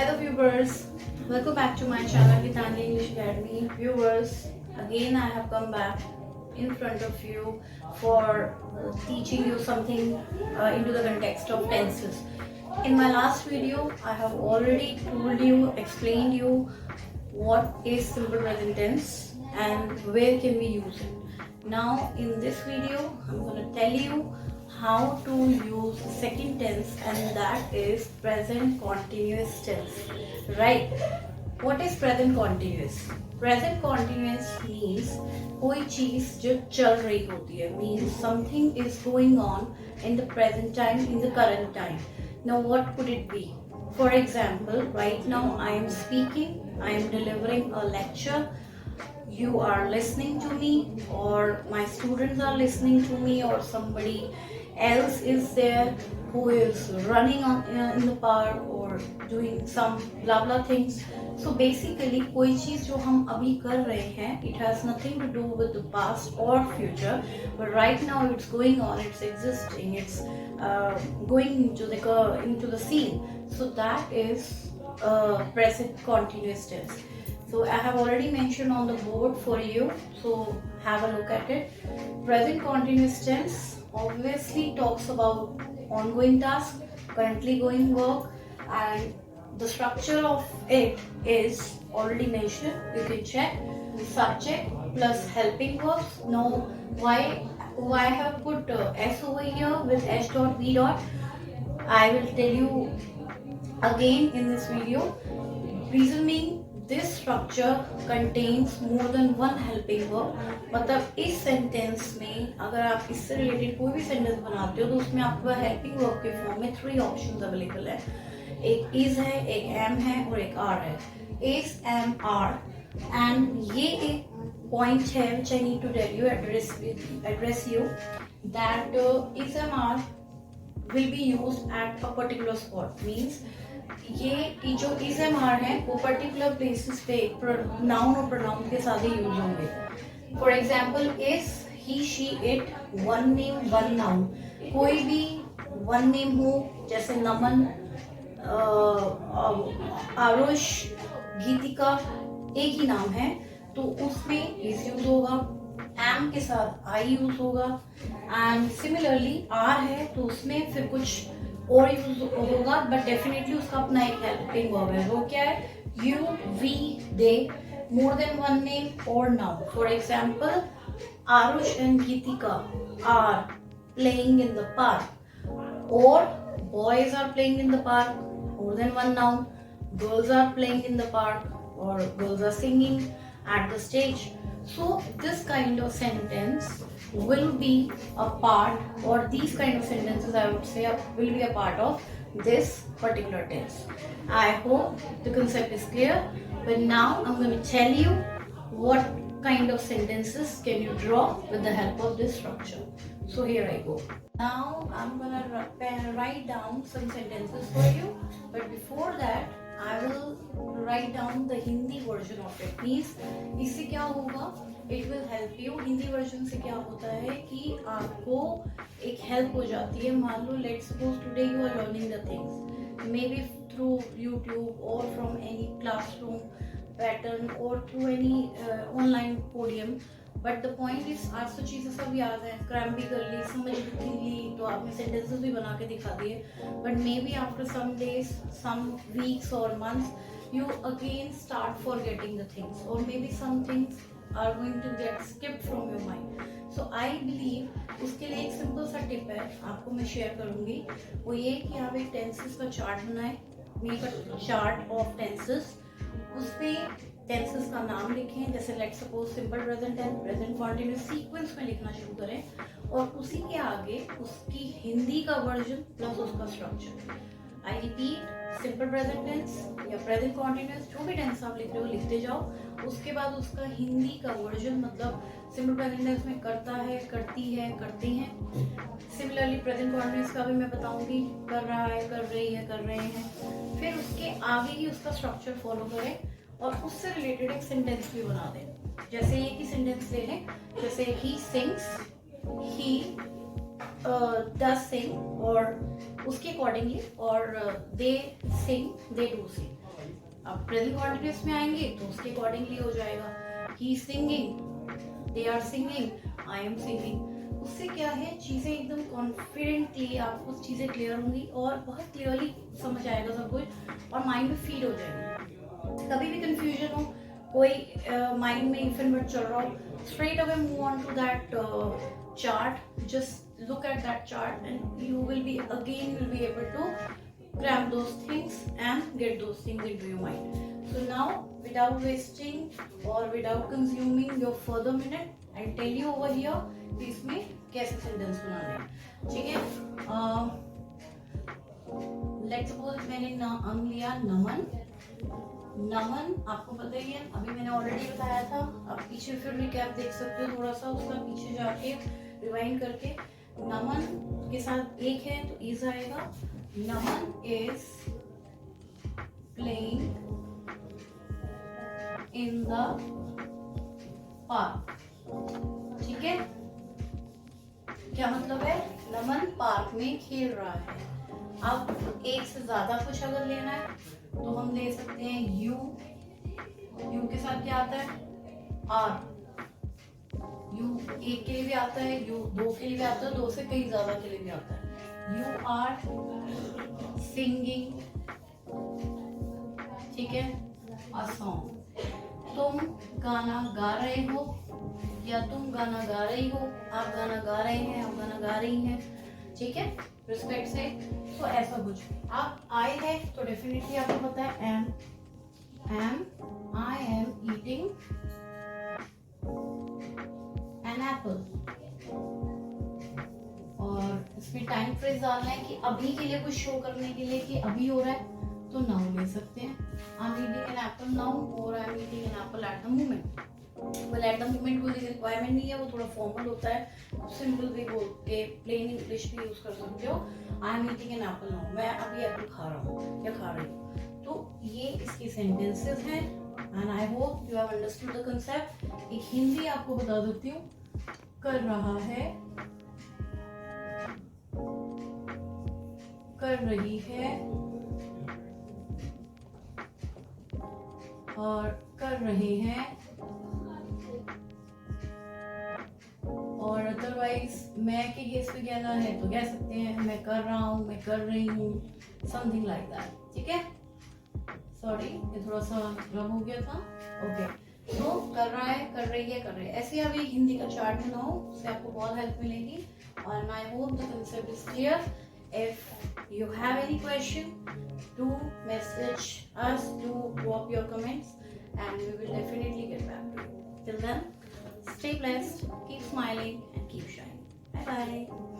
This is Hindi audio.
Hello viewers, welcome back to my channel Gitanya English Academy. Viewers, again I have come back in front of you for teaching you something into the context of tenses. In my last video, I have already told you, explained you what is simple present tense and where can we use it. Now in this video, I'm going to tell you how to use second tense, and that is present continuous tense. Right? What is present continuous? Present continuous means कोई चीज जो चल रही होती है, means something is going on in the present time, in the current time. Now what could it be? For example, right now I am speaking, I am delivering a lecture, you are listening to me, or my students are listening to me, or somebody else is there who is running on in the park or doing some blah blah things. So basically कोई चीज जो हम अभी कर रहे हैं, it has nothing to do with the past or future, but right now it's going on, it's existing, it's going into the scene. So that is present continuous tense. So I have already mentioned on the board for you, so have a look at it. Present continuous tense obviously talks about ongoing task, currently going work, and the structure of it is already mentioned. You can check the subject plus helping verbs. Now why I have put S over here with S dot V dot, I will tell you again in this video. Reason being, this structure contains more than one helping verb. मतलब इस सेंटेंस में अगर आप इससे रिलेटेड कोई भी सेंटेंस बनाते हो तो उसमें आपको हेल्पिंग वर्ब के फॉर्म में 3 ऑप्शंस अवेलेबल है. एक इज है, एक एम है और एक आर है. Is, am, are. एंड ये एक पॉइंट है which I need to tell you, address you that is, am, are will be used at a particular spot. Means ये जो इज, एम, आर है वो पर्टिकुलर प्लेसेस पे नाउन और प्रोनाउन के साथ ही यूज होंगे. For example is, he, she, it, one name one noun. कोई भी वन नेम हो जैसे नमन, आरुष, गीतिका, एक ही नाम है तो उसमें इज यूज होगा. एम के साथ आई यूज होगा. एंड सिमिलरली आर है तो उसमें फिर कुछ और यूज होगा, बट डेफिनेटली उसका अपना एक हेल्पिंग वर्ब है. वो क्या है? You, we, they, more than one name और noun. For example, Aarush and Geetika are playing in the park, और boys are playing in the park, more than one noun. Girls are playing in the park, or girls are singing at the stage. So this kind of sentence will be a part, or these kind of sentences I would say will be a part of this particular tense. I hope the concept is clear, but now I'm going to tell you what kind of sentences can you draw with the help of this structure. So here I go. Now I'm going to write down some sentences for you, but before that I will write down the Hindi version of it. Please, इससे क्या होगा? It will help you. Hindi version से क्या होता है कि आपको एक हेल्प हो जाती है. मान लो let's suppose today you are learning the things, maybe through YouTube or from any classroom pattern or through any online podium. But the point is, आज तो चीज़ें सब याद है, क्रैम भी कर ली, समझ भी ली, तो आपने सेंटेंसेस भी बना के दिखा दिए. But maybe after some days, some weeks और months, you again start forgetting the things, और maybe some things are going to get skipped from your mind. So I believe उसके लिए एक सिंपल सा टिप है, आपको मैं शेयर करूँगी. वो ये कि आप एक टेंसेस का चार्ट बनाएं, make a chart of tenses. उस पर टेंसेस का नाम लिखें, जैसे let's suppose simple present tense, present continuous, sequence में लिखना शुरू करें, और उसी के आगे उसकी हिंदी का वर्जन प्लस उसका structure. I repeat, simple present tense या प्रेजेंट कंटिन्यूअस, जो भी टेंस आप लिख रहे हो लिखते जाओ. उसके बाद उसका हिंदी का वर्जन, मतलब सिंपल प्रेजेंट टेंस में करता है, करती है, करते हैं. सिमिलरली प्रेजेंट कंटिन्यूअस का भी मैं बताऊंगी, कर रहा है, कर रही है, कर रहे हैं. फिर उसके आगे ही उसका स्ट्रक्चर फॉलो करें और उससे रिलेटेड एक सेंटेंस भी बना दें. जैसे एक ही सेंटेंस ले लें, जैसे ही सिंग्स, ही डज सिंग, और उसके अकॉर्डिंगली, और दे सिंग, दे डू सिंग. अब प्रेजेंट कॉन्टिन्यूस में आएंगे तो उसके अकॉर्डिंगली हो जाएगा। He singing, they are singing, I am singing. उससे क्या है, चीज़ें एकदम कॉन्फिडेंटली आपको चीज़ें क्लियर होंगी और बहुत क्लियरली समझ आएगा सब कुछ और माइंड में फीड हो जाएगा। कभी भी कंफ्यूजन हो, कोई माइंड में इफ एंड बट चल रहा हो, straight away move on to that chart, just look at that chart and you will be able to grab those things and get those things into your mind. So now without wasting or without consuming your further minute, I'll tell you over here कि इसमें कैसे सेंटेंस बनाना है। ठीक है, लेट्स सपोज मैंने नाम लिया नमन। नमन आपको पता ही है, अभी मैंने ऑलरेडी बताया था, आप पीछे फिर रिकैप देख सकते हो थोड़ा सा उसका, पीछे जाके रिवाइंड करके। नमन के साथ एक है तो इज आएगा। Naman is playing in the park. ठीक है, क्या मतलब है, नमन पार्क में खेल रहा है। अब एक से ज्यादा कुछ अगर लेना है तो हम ले सकते हैं यू। यू के साथ क्या आता है, आर। यू एक के लिए भी आता है, यू दो के लिए भी आता है, दो से कई ज्यादा के लिए भी आता है। यू आर सिंगिंग, ठीक है, अ सॉन्ग। तुम गाना गा रहे हो या तुम गाना गा रही हो, आप गाना गा रहे हैं, आप गाना गा रही हैं। ठीक है, रिस्पेक्ट से। तो ऐसा कुछ आप आई है तो डेफिनेटली आपको पता है आई एम ईटिंग एन एप्पल। और इसमें टाइम फ्रेज डालना है कि अभी के लिए कुछ शो करने के लिए कि अभी हो रहा है तो नाउ ले सकते हैं, I am eating an apple now और I am eating an apple at the moment. Well at the moment कोई रिक्वायरमेंट नहीं है, वो थोड़ा फॉर्मल होता है। सिंपल भी बोल के प्लेन इंग्लिश भी यूज कर सकते हो, आई am eating an apple now, मैं अभी एप्पल खा रहा हूँ या खा रही हूँ। तो ये इसकी सेंटेंसेस हैं and I hope you have understood the concept. एक हिंदी आपको बता देती हूँ, कर रहा है, कर रही है और कर रहे हैं। और अदरवाइज मैं के केस पे कहना है तो कह सकते हैं मैं कर रहा हूँ, मैं कर रही हूँ, समथिंग लाइक दैट। ठीक है, सॉरी ये थोड़ा सा रब हो गया था। ओके, तो कर रहा है, कर रही है, कर रही है, ऐसे अभी हिंदी का चार्ट बनाओ, उससे आपको बहुत हेल्प मिलेगी। और I hope the concept is clear. If you have any question do message us, do drop your comments and we will definitely get back to you. Till then, stay blessed, keep smiling and keep shining. Bye bye.